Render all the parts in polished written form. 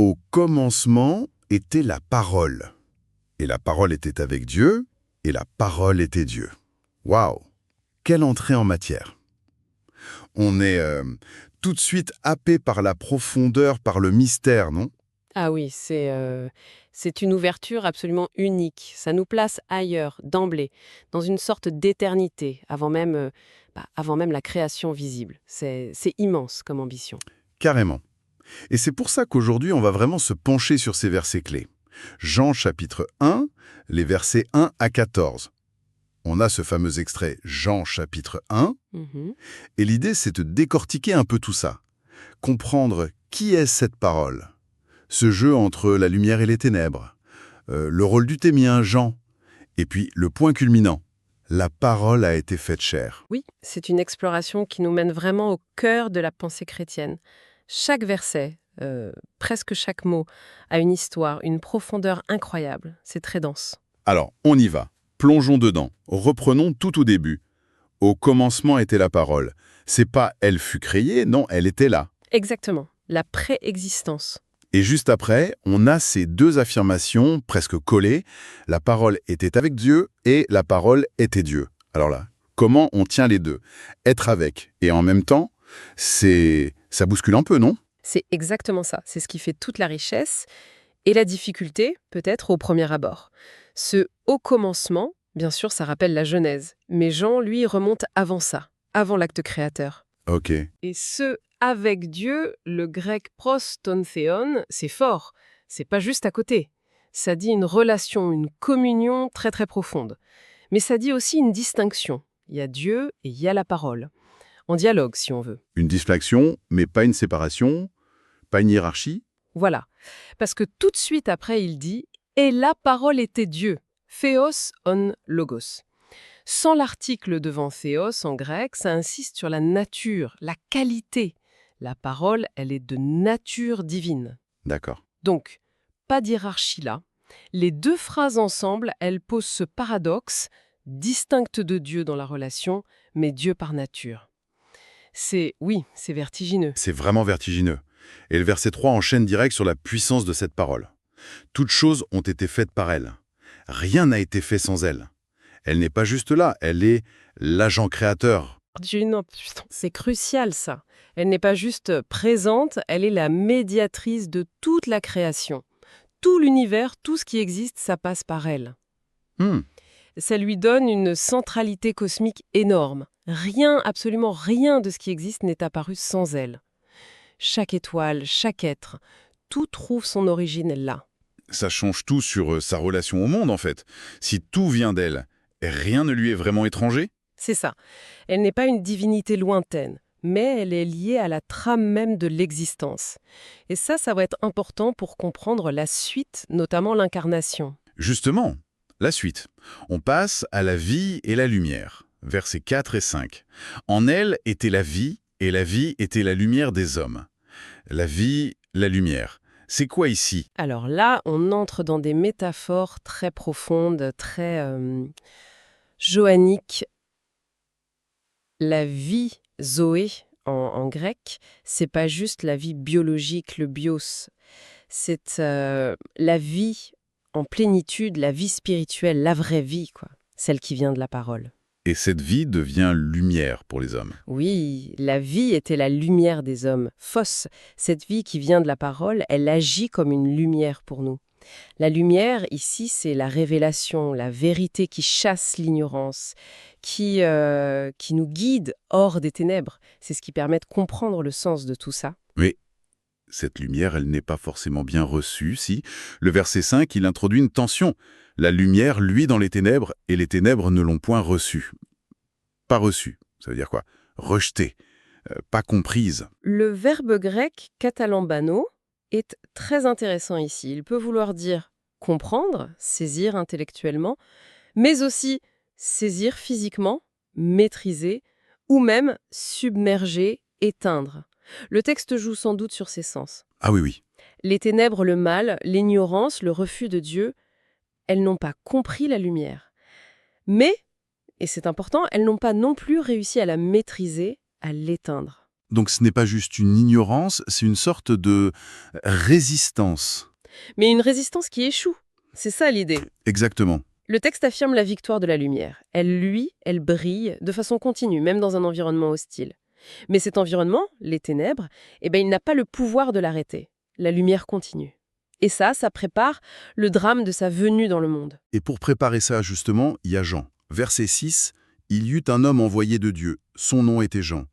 Au commencement était la parole. Et la parole était avec Dieu, et la parole était Dieu. Waouh! Quelle entrée en matière! On est tout de suite happé par la profondeur, par le mystère, non? Ah oui, c'est une ouverture absolument unique. Ça nous place ailleurs, d'emblée, dans une sorte d'éternité, avant même la création visible. C'est immense comme ambition. Carrément. Et c'est pour ça qu'aujourd'hui, on va vraiment se pencher sur ces versets clés. Jean chapitre 1, les versets 1 à 14. On a ce fameux extrait Jean chapitre 1, Mhm. et l'idée c'est de décortiquer un peu tout ça. Comprendre qui est cette parole. Ce jeu entre la lumière et les ténèbres. Le rôle du témoin, Jean. Et puis le point culminant. La parole a été faite chair. Oui, c'est une exploration qui nous mène vraiment au cœur de la pensée chrétienne. Chaque verset, presque chaque mot, a une histoire, une profondeur incroyable. C'est très dense. Alors, on y va. Plongeons dedans. Reprenons tout au début. Au commencement était la parole. C'est pas « elle fut créée », non, elle était là. Exactement, la préexistence. Et juste après, on a ces deux affirmations presque collées. La parole était avec Dieu et la parole était Dieu. Alors là, comment on tient les deux? Être avec et en même temps, ça bouscule un peu, non? C'est exactement ça. C'est ce qui fait toute la richesse et la difficulté, peut-être, au premier abord. Ce au commencement, bien sûr, ça rappelle la Genèse. Mais Jean, lui, remonte avant ça, avant l'acte créateur. Ok. Et ce avec Dieu, le grec pros ton théon, c'est fort. C'est pas juste à côté. Ça dit une relation, une communion très très profonde. Mais ça dit aussi une distinction. Il y a Dieu et il y a la parole. En dialogue, si on veut. Une distinction, mais pas une séparation, pas une hiérarchie. Voilà. Parce que tout de suite après, il dit « Et la parole était Dieu, Theos on logos ». Sans l'article devant Théos en grec, ça insiste sur la nature, la qualité. La parole, elle est de nature divine. D'accord. Donc, pas d'hiérarchie là. Les deux phrases ensemble, elles posent ce paradoxe, distincte de Dieu dans la relation, mais Dieu par nature. Oui, c'est vertigineux. C'est vraiment vertigineux. Et le verset 3 enchaîne direct sur la puissance de cette parole. Toutes choses ont été faites par elle. Rien n'a été fait sans elle. Elle n'est pas juste là, elle est l'agent créateur. Dieu, non, putain, c'est crucial ça. Elle n'est pas juste présente, elle est la médiatrice de toute la création. Tout l'univers, tout ce qui existe, ça passe par elle. Hmm. Ça lui donne une centralité cosmique énorme. Rien, absolument rien de ce qui existe n'est apparu sans elle. Chaque étoile, chaque être, tout trouve son origine là. Ça change tout sur sa relation au monde, en fait. Si tout vient d'elle, rien ne lui est vraiment étranger. C'est ça. Elle n'est pas une divinité lointaine, mais elle est liée à la trame même de l'existence. Et ça va être important pour comprendre la suite, notamment l'incarnation. Justement, la suite. On passe à la vie et la lumière. Versets 4 et 5. En elle était la vie, et la vie était la lumière des hommes. La vie, la lumière. C'est quoi ici? Alors là, on entre dans des métaphores très profondes, très joanniques. La vie, Zoé, en grec, c'est pas juste la vie biologique, le bios. C'est la vie en plénitude, la vie spirituelle, la vraie vie, quoi. Celle qui vient de la parole. Et cette vie devient lumière pour les hommes. Oui, la vie était la lumière des hommes. Phos, cette vie qui vient de la parole, elle agit comme une lumière pour nous. La lumière, ici, c'est la révélation, la vérité qui chasse l'ignorance, qui nous guide hors des ténèbres. C'est ce qui permet de comprendre le sens de tout ça. Mais cette lumière, elle n'est pas forcément bien reçue, si. Le verset 5, il introduit une tension. La lumière luit dans les ténèbres, et les ténèbres ne l'ont point reçue. Pas reçue, ça veut dire quoi? Rejetée, pas comprise. Le verbe grec katalambano est très intéressant ici. Il peut vouloir dire comprendre, saisir intellectuellement, mais aussi saisir physiquement, maîtriser, ou même submerger, éteindre. Le texte joue sans doute sur ces sens. Ah oui, oui. Les ténèbres, le mal, l'ignorance, le refus de Dieu, elles n'ont pas compris la lumière. Mais, et c'est important, elles n'ont pas non plus réussi à la maîtriser, à l'éteindre. Donc ce n'est pas juste une ignorance, c'est une sorte de résistance. Mais une résistance qui échoue. C'est ça l'idée. Exactement. Le texte affirme la victoire de la lumière. Elle brille de façon continue, même dans un environnement hostile. Mais cet environnement, les ténèbres, il n'a pas le pouvoir de l'arrêter. La lumière continue. Et ça prépare le drame de sa venue dans le monde. Et pour préparer ça, justement, il y a Jean. Verset 6, « Il y eut un homme envoyé de Dieu. Son nom était Jean.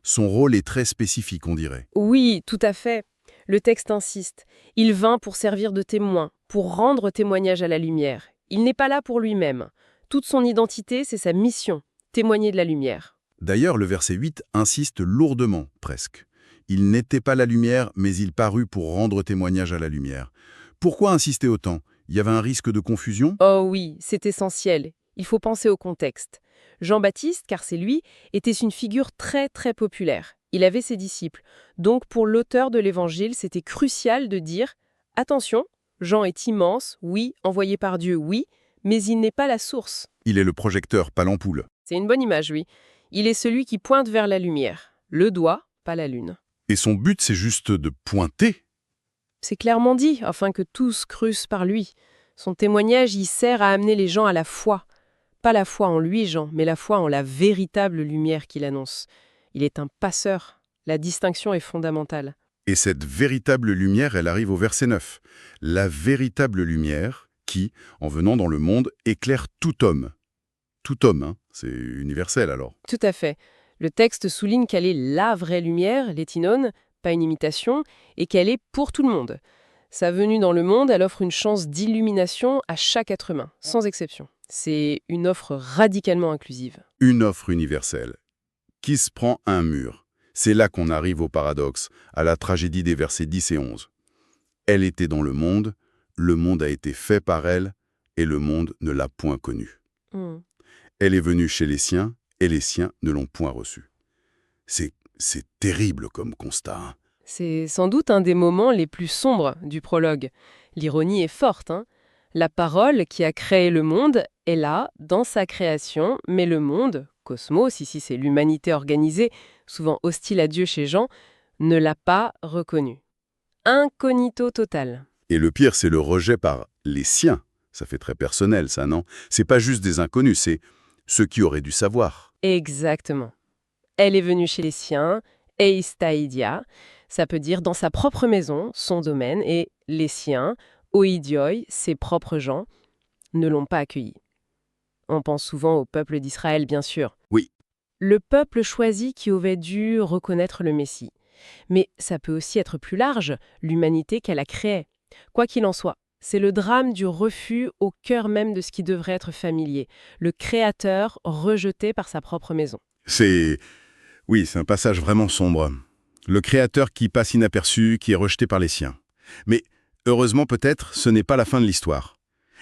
Son rôle est très spécifique, on dirait. » Oui, tout à fait. Le texte insiste. Il vint pour servir de témoin, pour rendre témoignage à la lumière. Il n'est pas là pour lui-même. Toute son identité, c'est sa mission, témoigner de la lumière. D'ailleurs, le verset 8 insiste lourdement, presque. « Il n'était pas la lumière, mais il parut pour rendre témoignage à la lumière. » Pourquoi insister autant? Il y avait un risque de confusion? Oh oui, c'est essentiel. Il faut penser au contexte. Jean-Baptiste, car c'est lui, était une figure très très populaire. Il avait ses disciples. Donc pour l'auteur de l'Évangile, c'était crucial de dire « Attention, Jean est immense, oui, envoyé par Dieu, oui, mais il n'est pas la source. » Il est le projecteur, pas l'ampoule. C'est une bonne image, oui. Il est celui qui pointe vers la lumière. Le doigt, pas la lune. Et son but, c'est juste de pointer. C'est clairement dit, afin que tous crussent par lui. Son témoignage y sert à amener les gens à la foi. Pas la foi en lui, Jean, mais la foi en la véritable lumière qu'il annonce. Il est un passeur. La distinction est fondamentale. Et cette véritable lumière, elle arrive au verset 9. La véritable lumière qui, en venant dans le monde, éclaire tout homme. Tout homme, hein, c'est universel alors. Tout à fait. Le texte souligne qu'elle est la vraie lumière, l'étinone, pas une imitation, et qu'elle est pour tout le monde. Sa venue dans le monde, elle offre une chance d'illumination à chaque être humain, sans exception. C'est une offre radicalement inclusive. Une offre universelle. Qui se prend un mur? C'est là qu'on arrive au paradoxe, à la tragédie des versets 10 et 11. Elle était dans le monde a été fait par elle, et le monde ne l'a point connue. Elle est venue chez les siens, et les siens ne l'ont point reçue. C'est terrible comme constat. Hein. C'est sans doute un des moments les plus sombres du prologue. L'ironie est forte, hein. La parole qui a créé le monde est là, dans sa création, mais le monde, cosmos, ici c'est l'humanité organisée, souvent hostile à Dieu chez Jean, ne l'a pas reconnu. Incognito total. Et le pire, c'est le rejet par les siens. Ça fait très personnel, ça, non? C'est pas juste des inconnus, c'est ceux qui auraient dû savoir. Exactement. Elle est venue chez les siens, eistaïdia, ça peut dire dans sa propre maison, son domaine, et les siens, oidioi, ses propres gens, ne l'ont pas accueillie. On pense souvent au peuple d'Israël, bien sûr. Oui. Le peuple choisi qui aurait dû reconnaître le Messie. Mais ça peut aussi être plus large, l'humanité qu'elle a créée. Quoi qu'il en soit, c'est le drame du refus au cœur même de ce qui devrait être familier, le Créateur rejeté par sa propre maison. Oui, c'est un passage vraiment sombre. Le Créateur qui passe inaperçu, qui est rejeté par les siens. Mais heureusement peut-être, ce n'est pas la fin de l'histoire.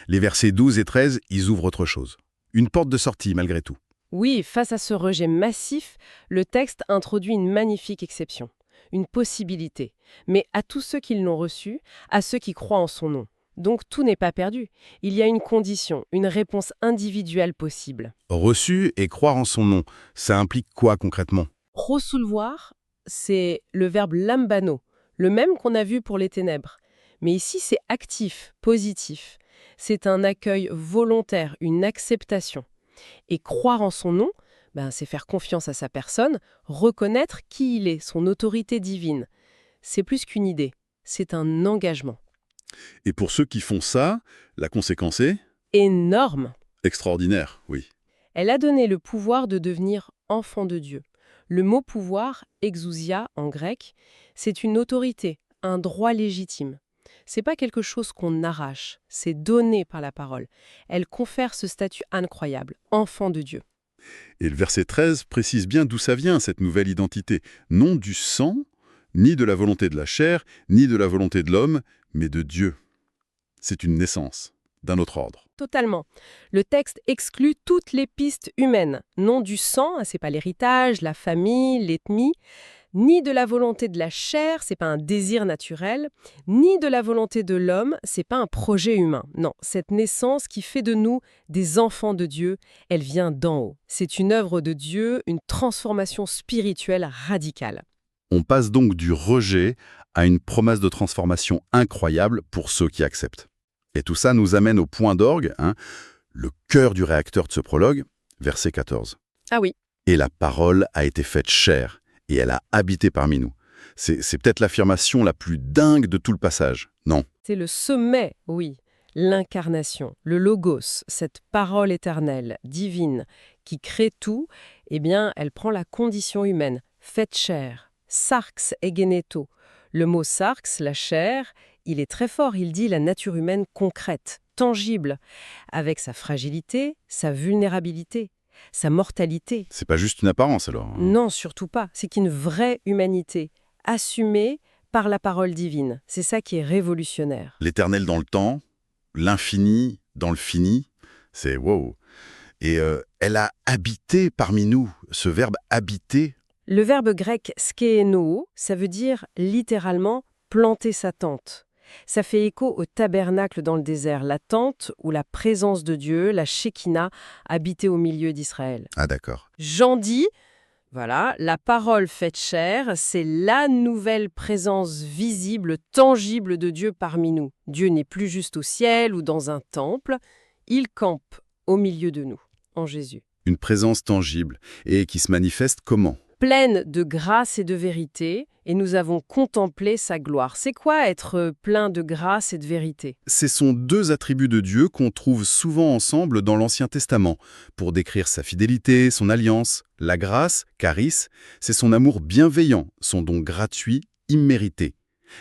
Les versets 12 et 13, ils ouvrent autre chose. Une porte de sortie malgré tout. Oui, face à ce rejet massif, le texte introduit une magnifique exception, une possibilité, mais à tous ceux qui l'ont reçu, à ceux qui croient en son nom. Donc tout n'est pas perdu. Il y a une condition, une réponse individuelle possible. Reçu et croire en son nom, ça implique quoi concrètement? Recevoir, c'est le verbe lambano, le même qu'on a vu pour les ténèbres. Mais ici, c'est actif, positif. C'est un accueil volontaire, une acceptation. Et croire en son nom, c'est faire confiance à sa personne, reconnaître qui il est, son autorité divine. C'est plus qu'une idée, c'est un engagement. Et pour ceux qui font ça, la conséquence est? Énorme. Extraordinaire, oui. Elle a donné le pouvoir de devenir enfant de Dieu. Le mot pouvoir, exousia en grec, c'est une autorité, un droit légitime. C'est pas quelque chose qu'on arrache, c'est donné par la parole. Elle confère ce statut incroyable, enfant de Dieu. Et le verset 13 précise bien d'où ça vient, cette nouvelle identité. Non du sang, ni de la volonté de la chair, ni de la volonté de l'homme, mais de Dieu. C'est une naissance, d'un autre ordre. Totalement. Le texte exclut toutes les pistes humaines. Non du sang, c'est pas l'héritage, la famille, l'ethnie, ni de la volonté de la chair, c'est pas un désir naturel, ni de la volonté de l'homme, c'est pas un projet humain. Non, cette naissance qui fait de nous des enfants de Dieu, elle vient d'en haut. C'est une œuvre de Dieu, une transformation spirituelle radicale. On passe donc du rejet à une promesse de transformation incroyable pour ceux qui acceptent. Et tout ça nous amène au point d'orgue, le cœur du réacteur de ce prologue, verset 14. Ah oui. Et la parole a été faite chair, et elle a habité parmi nous. C'est peut-être l'affirmation la plus dingue de tout le passage, non? C'est le sommet, oui. L'incarnation, le logos, cette parole éternelle, divine, qui crée tout, eh bien, elle prend la condition humaine, faite chair, sarx egeneto. Le mot sarx, la chair, il est très fort, il dit la nature humaine concrète, tangible, avec sa fragilité, sa vulnérabilité, sa mortalité. C'est pas juste une apparence alors. Non, surtout pas, c'est qu'une vraie humanité, assumée par la parole divine. C'est ça qui est révolutionnaire. L'éternel dans le temps, l'infini dans le fini, c'est wow. Et elle a habité parmi nous, ce verbe habiter. Le verbe grec skéeno, ça veut dire littéralement planter sa tente. Ça fait écho au tabernacle dans le désert, la tente où la présence de Dieu, la Shekinah, habitait au milieu d'Israël. Ah d'accord. Jean dit, voilà, la parole faite chair, c'est la nouvelle présence visible, tangible de Dieu parmi nous. Dieu n'est plus juste au ciel ou dans un temple, il campe au milieu de nous, en Jésus. Une présence tangible, et qui se manifeste comment? Pleine de grâce et de vérité, et nous avons contemplé sa gloire. C'est quoi être plein de grâce et de vérité? Ce sont deux attributs de Dieu qu'on trouve souvent ensemble dans l'Ancien Testament, pour décrire sa fidélité, son alliance. La grâce, charis, c'est son amour bienveillant, son don gratuit, immérité.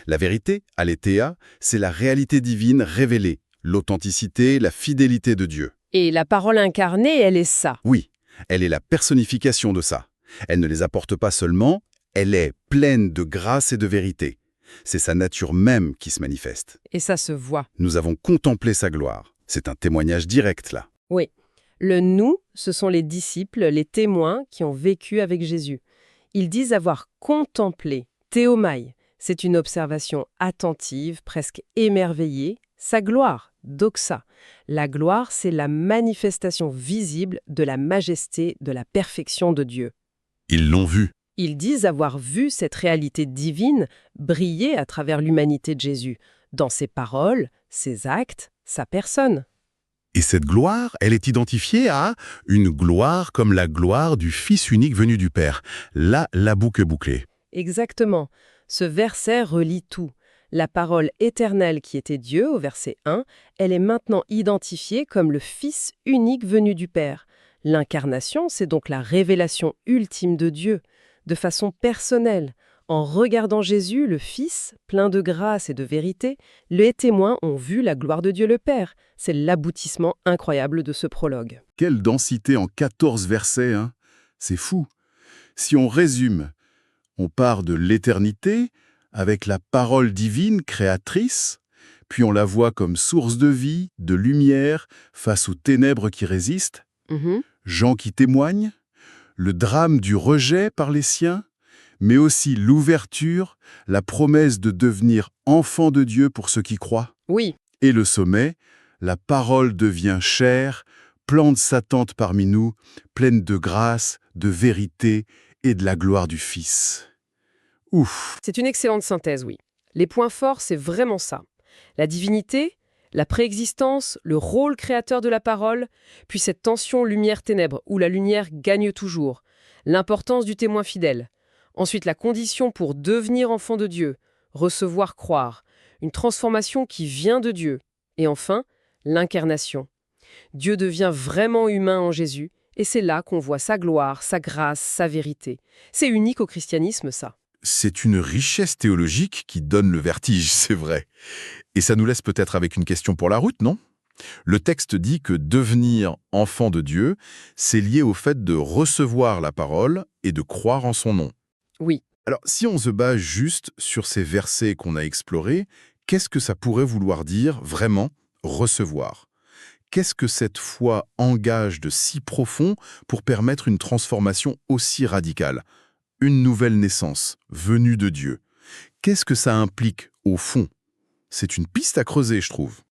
La vérité, aletheia, c'est la réalité divine révélée, l'authenticité, la fidélité de Dieu. Et la parole incarnée, elle est ça. Oui, elle est la personnification de ça. Elle ne les apporte pas seulement, elle est pleine de grâce et de vérité. C'est sa nature même qui se manifeste. Et ça se voit. Nous avons contemplé sa gloire. C'est un témoignage direct, là. Oui. Le « nous », ce sont les disciples, les témoins qui ont vécu avec Jésus. Ils disent avoir contemplé, théomai. C'est une observation attentive, presque émerveillée. Sa gloire, doxa. La gloire, c'est la manifestation visible de la majesté, de la perfection de Dieu. Ils l'ont vu. Ils disent avoir vu cette réalité divine briller à travers l'humanité de Jésus, dans ses paroles, ses actes, sa personne. Et cette gloire, elle est identifiée à une gloire comme la gloire du Fils unique venu du Père. Là, la boucle est bouclée. Exactement. Ce verset relie tout. La parole éternelle qui était Dieu, au verset 1, elle est maintenant identifiée comme le Fils unique venu du Père. L'incarnation, c'est donc la révélation ultime de Dieu, de façon personnelle. En regardant Jésus, le Fils, plein de grâce et de vérité, les témoins ont vu la gloire de Dieu le Père. C'est l'aboutissement incroyable de ce prologue. Quelle densité en 14 versets, hein? C'est fou. Si on résume, on part de l'éternité avec la parole divine créatrice, puis on la voit comme source de vie, de lumière, face aux ténèbres qui résistent, gens qui témoignent, le drame du rejet par les siens, mais aussi l'ouverture, la promesse de devenir enfant de Dieu pour ceux qui croient. Oui. Et le sommet, la parole devient chair, plante sa tente parmi nous, pleine de grâce, de vérité et de la gloire du Fils. Ouf! C'est une excellente synthèse, oui. Les points forts, c'est vraiment ça. La divinité, la préexistence, le rôle créateur de la parole, puis cette tension lumière-ténèbres où la lumière gagne toujours, l'importance du témoin fidèle. Ensuite, la condition pour devenir enfant de Dieu, recevoir, croire, une transformation qui vient de Dieu. Et enfin, l'incarnation. Dieu devient vraiment humain en Jésus, et c'est là qu'on voit sa gloire, sa grâce, sa vérité. C'est unique au christianisme, ça. C'est une richesse théologique qui donne le vertige, c'est vrai. Et ça nous laisse peut-être avec une question pour la route, non? Le texte dit que devenir enfant de Dieu, c'est lié au fait de recevoir la parole et de croire en son nom. Oui. Alors, si on se base juste sur ces versets qu'on a explorés, qu'est-ce que ça pourrait vouloir dire vraiment recevoir? Qu'est-ce que cette foi engage de si profond pour permettre une transformation aussi radicale? Une nouvelle naissance, venue de Dieu. Qu'est-ce que ça implique, au fond? C'est une piste à creuser, je trouve.